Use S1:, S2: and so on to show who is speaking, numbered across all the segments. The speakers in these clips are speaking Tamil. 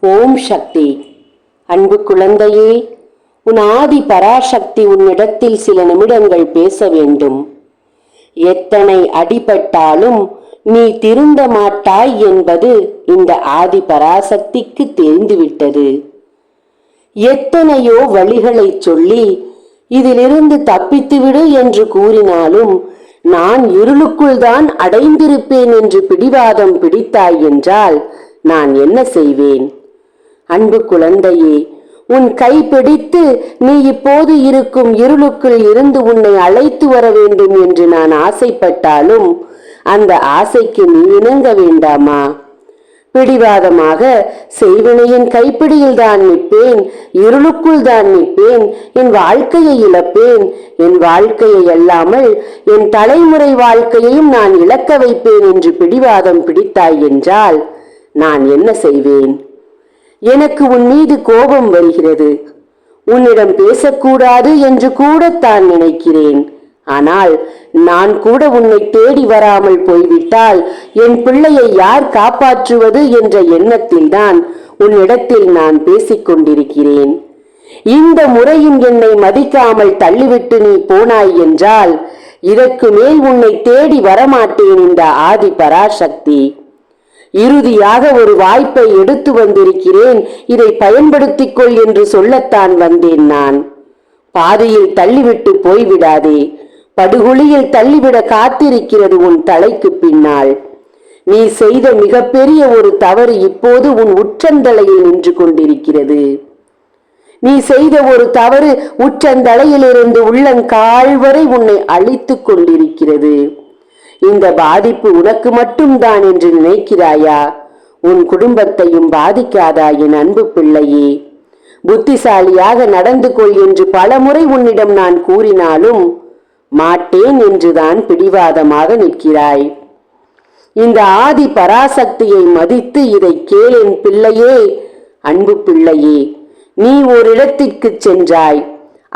S1: ஓம் சக்தி. அன்பு குழந்தையே, உன் ஆதி பராசக்தி உன்னிடத்தில் சில நிமிடங்கள் பேச வேண்டும். எத்தனை அடிபட்டாலும் நீ திருந்த மாட்டாய் என்பது இந்த ஆதி பராசக்திக்கு தெரிந்துவிட்டது. எத்தனையோ வழிகளை சொல்லி இதிலிருந்து தப்பித்துவிடு என்று கூறினாலும் நான் இருளுக்குள் தான் அடைந்திருப்பேன் என்று பிடிவாதம் பிடித்தாய் என்றால் நான் என்ன செய்வேன்? அன்பு குழந்தையே, உன் கை பிடித்து நீ இப்போது இருக்கும் இருளுக்குள் இருந்து உன்னை அழைத்து வர வேண்டும் என்று நான் ஆசைப்பட்டாலும் அந்த ஆசைக்கு நீ இணங்க வேண்டாமா? பிடிவாதமாக செய்வினையின் கைப்பிடியில் தான் நிற்பேன், இருளுக்குள் தான் நிற்பேன், என் வாழ்க்கையை இழப்பேன், என் வாழ்க்கையை அல்லாமல் என் தலைமுறை வாழ்க்கையையும் நான் இழக்க வைப்பேன் என்று பிடிவாதம் பிடித்தாய் என்றால் நான் என்ன செய்வேன்? எனக்கு உன் மீது கோபம் வருகிறது. உன்னிடம் பேசக்கூடாது என்று கூடத்தான் நினைக்கிறேன். ஆனால் நான் கூட உன்னை தேடி வராமல் போய்விட்டால் என் பிள்ளையை யார் காப்பாற்றுவது என்ற எண்ணத்தில் தான் உன்னிடத்தில் நான் பேசிக் கொண்டிருக்கிறேன். இந்த முறையும் என்னை மதிக்காமல் தள்ளிவிட்டு நீ போனாய் என்றால் இதற்கு மேல் உன்னை தேடி வரமாட்டேன். இந்த ஆதி பராசக்தி இறுதியாக ஒரு வாய்ப்பை எடுத்து வந்திருக்கிறேன், இதை பயன்படுத்திக் கொள் என்று சொல்லத்தான் வந்தேன். நான் பாதையில் தள்ளிவிட்டு போய்விடாதே. படுகுழியில் தள்ளிவிட காத்திருக்கிறது உன் தலைக்கு பின்னால். நீ செய்த மிகப்பெரிய ஒரு தவறு இப்போது உன் உச்சந்தலையில் நின்று கொண்டிருக்கிறது. நீ செய்த ஒரு தவறு உச்சந்தலையிலிருந்து உள்ளங்கால் வரை உன்னை அழித்துக் கொண்டிருக்கிறது. இந்த பாதிப்பு உனக்கு மட்டும்தான் என்று நினைக்கிறாயா? உன் குடும்பத்தையும் பாதிக்காதா என் அன்பு பிள்ளையே? புத்திசாலியாக நடந்து கொள் என்று பலமுறை உன்னிடம் நான் கூறினாலும் மாட்டேன் என்றுதான் பிடிவாதமாக நிற்கிறாய். இந்த ஆதி பராசக்தியை மதித்து இதை கேள் என் பிள்ளையே, அன்பு பிள்ளையே. நீ ஒரு இடத்திற்கு சென்றாய்,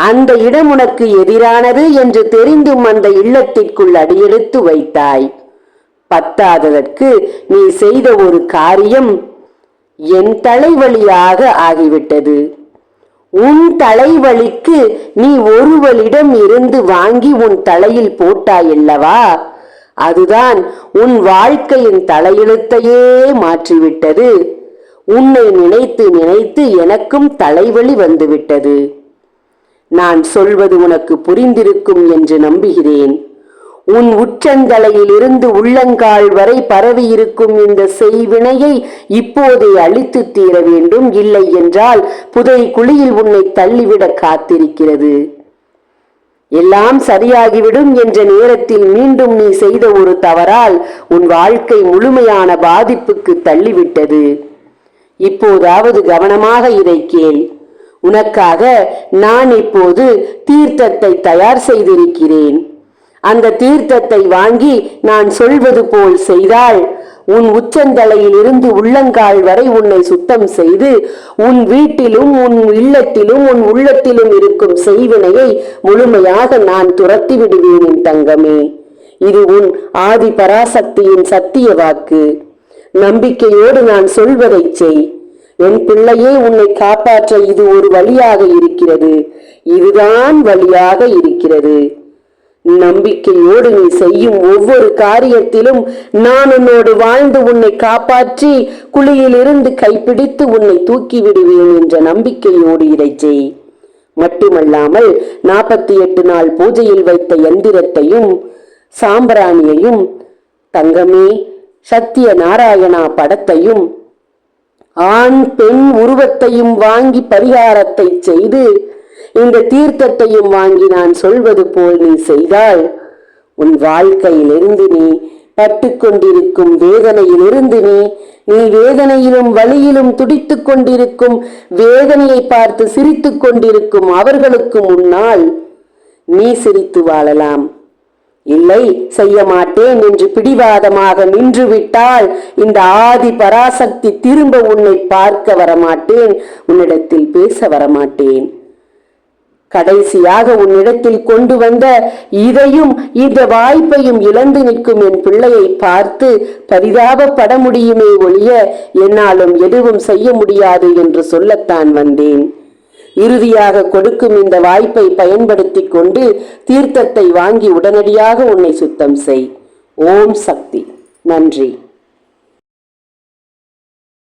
S1: அந்த இடம் உனக்கு எதிரானது என்று தெரிந்தும் அந்த இல்லத்திற்குள் அடியெடுத்து வைத்தாய். பத்தாததற்கு நீ செய்த ஒரு காரியம் என் தலைவலியாக ஆகிவிட்டது. உன் தலைவலிக்கு நீ ஒருவளிடம் இருந்து வாங்கி உன் தலையில் போட்டாயல்லவா, அதுதான் உன் வாழ்க்கையின் தலையெழுத்தையே மாற்றிவிட்டது. உன்னை நினைத்து நினைத்து எனக்கும் தலைவலி வந்துவிட்டது. நான் சொல்வது உனக்கு புரிந்திருக்கும் என்று நம்புகிறேன். உன் உச்சந்தலையில் இருந்து உள்ளங்கால் வரை பரவி இருக்கும் இந்த செய்வினையை இப்போதே அழித்து தீர வேண்டும். இல்லை என்றால் புதை குழியில் உன்னை தள்ளிவிட காத்திருக்கிறது. எல்லாம் சரியாகிவிடும் என்ற நேரத்தில் மீண்டும் நீ செய்த ஒரு தவறால் உன் வாழ்க்கை முழுமையான பாதிப்புக்கு தள்ளிவிட்டது. இப்போதாவது கவனமாக இதை கேள். உனக்காக நான் இப்போது தீர்த்தத்தை தயார் செய்திருக்கிறேன். அந்த தீர்த்தத்தை வாங்கி நான் சொல்வது போல் செய்தால் உன் உச்சந்தலையில் இருந்து உள்ளங்கால் வரை உன்னை சுத்தம் செய்து உன் வீட்டிலும் உன் இல்லத்திலும் உன் உள்ளத்திலும் இருக்கும் செய்வினையை முழுமையாக நான் துரத்தி விடுவேன் என் தங்கமே. இது உன் ஆதி பராசக்தியின் சத்திய வாக்கு. நம்பிக்கையோடு நான் சொல்வதை செய் என் பிள்ளையே. உன்னை காப்பாற்ற இது ஒரு வழியாக இருக்கிறது. இதுதான் வழியாக இருக்கிறது. நம்பிக்கையோடு நீ செய்யும் ஒவ்வொரு காரியத்திலும் நான் உன்னோடு வாழ்ந்து உன்னை காப்பாற்றி குழியில் இருந்து கைப்பிடித்து உன்னை தூக்கி விடுவேன் என்ற நம்பிக்கையோடு இதை செய். மட்டுமல்லாமல் 48 நாள் பூஜையில் வைத்த எந்திரத்தையும் சாம்பிராணியையும் தங்கமே சத்திய நாராயணா படத்தையும் ஆண் பெண் உருவத்தையும் வாங்கி பரிகாரத்தை செய்து இந்த தீர்த்தத்தையும் வாங்கி நான் சொல்வது போல் நீ செய்தால் உன் வாழ்க்கையிலிருந்து நீ பட்டுக்கொண்டிருக்கும் வேதனையிலிருந்து நீ வேதனையிலும் வலியிலும் துடித்துக் கொண்டிருக்கும் வேதனையை பார்த்து சிரித்துக் கொண்டிருக்கும் அவர்களுக்கு முன்னால் நீ சிரித்து வாழலாம். இல்லை, செய்ய மாட்டேன் என்று பிடிவாதமாக நின்று விட்டால் இந்த ஆதி பராசக்தி திரும்ப உன்னை பார்க்க வரமாட்டேன், உன்னிடத்தில் பேச வரமாட்டேன். கடைசியாக உன்னிடத்தில் கொண்டு வந்த இதையும் இந்த வாய்ப்பையும் இழந்து நிற்கும் என் பிள்ளையை பார்த்து பரிதாபப்பட முடியுமே ஒழிய என்னாலும் எதுவும் செய்ய முடியாது என்று சொல்லத்தான் வந்தேன். இறுதியாக கொடுக்கும் இந்த வாய்ப்பை பயன்படுத்தி கொண்டு தீர்த்தத்தை வாங்கி உடனடியாக உன்னை சுத்தம் செய். ஓம் சக்தி. நன்றி.